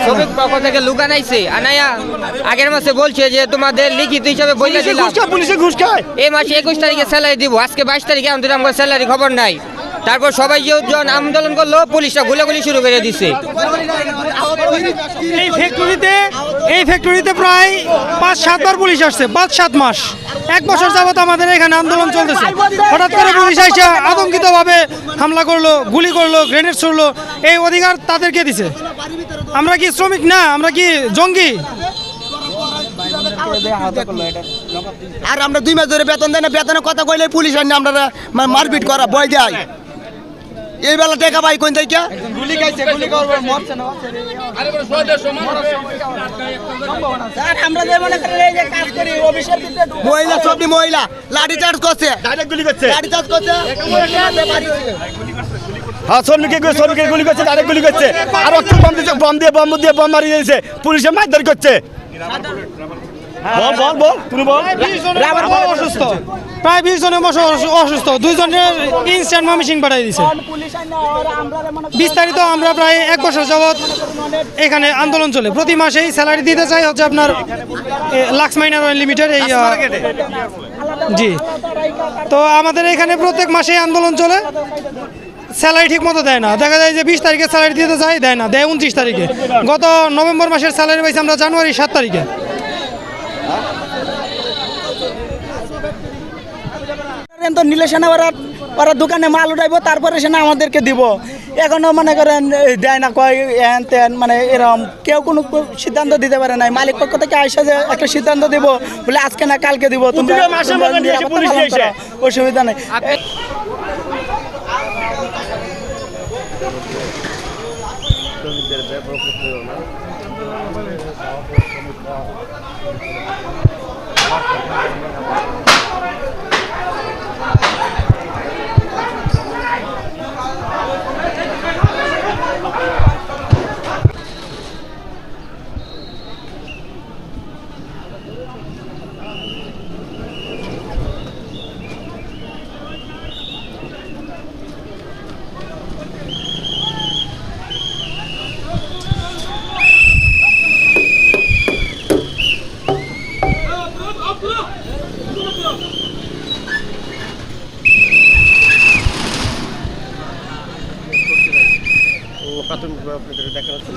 শ্রমিক পক্ষ থেকে লোক আনাইছে, আনাইয়া আগের মাসে বলছে যে তোমাদের লিখিত হিসাবে বইলা দিলাম এই মাসে 21 তারিখে স্যালারি দিব, আজকে 22 তারিখে আমাদের আমার স্যালারি খবর নাই। তারপর সবাই যখন আন্দোলন করলো পুলিশটা গুলাগুলি শুরু করে দিছে। এই ফ্যাক্টরিতে প্রায় 5-7 বার পুলিশ আসছে, 5-7 মাস, 1 বছর যাবত আমাদের এখানে আন্দোলন চলতেছে। হঠাৎ করে পুলিশ এসে আতঙ্কিতভাবে হামলা করলো, গুলি করলো, গ্রেনেড ছুড়লো। এই অধিকার তাদেরকে দিছে। আমরা কি শ্রমিক না, আমরা কি জঙ্গি? আর আমরা 2 মাস ধরে বেতন দেয় না, বেতনের কথা কইলে পুলিশ আনি আমরা মারপিট করা ভয় দেয়। এই বেলা টাকা পাই কোন থেকে? গুলি খাইছে, গুলি করব মরছে না। আরে বড় সহজে সমান স্যার, আমরা যে মনে করেন এই যে কাজ করি অফিসের ভিতরে মহিলা, সবই মহিলা লাঠি চার্জ করছে, ডাইরেক্ট গুলি করছে, লাঠি চার্জ করছে। হ্যাঁ, শ্রমিকের গুলি করছে, ডাইরেক্ট গুলি করছে। আর বম দিয়ে বম মারি দিয়েছে, পুলিশে মারধর করছে। অসুস্থ, প্রায় 20 জনের অসুস্থ, 2 জনের ইনস্ট্যান্ট মমিসিং পাঠিয়ে দিয়েছে। বিস্তারিত আমরা প্রায় 1 বছর যাবৎ এখানে আন্দোলন চলে। প্রতি মাসেই স্যালারি দিতে চাই হচ্ছে আপনার লাক্স মাইনার লিমিটেড এই জি। তো আমাদের এখানে প্রত্যেক মাসেই আন্দোলন চলে, স্যালারি ঠিক মতো দেয় না। দেখা যায় যে 20 তারিখে স্যালারি দিতে চাই, দেয় না, দেয় 29 তারিখে। গত নভেম্বর মাসের স্যালারি পাইছি আমরা জানুয়ারি 7 তারিখে। তো নিলে সেনা ওরা দোকানে মাল উঠাইবো, তারপরে সেনা আমাদেরকে দিব। এখনো মনে করেন দেয় না, কয় হ্যান ত্যান, মানে এরকম কেউ কোনো সিদ্ধান্ত দিতে পারে নাই। মালিক পক্ষ থেকে আইসা যে একটা সিদ্ধান্ত দিব, বলে আজকে না কালকে দিব, অসুবিধা নেই। প্রাথমিকভাবে দেখা যাচ্ছে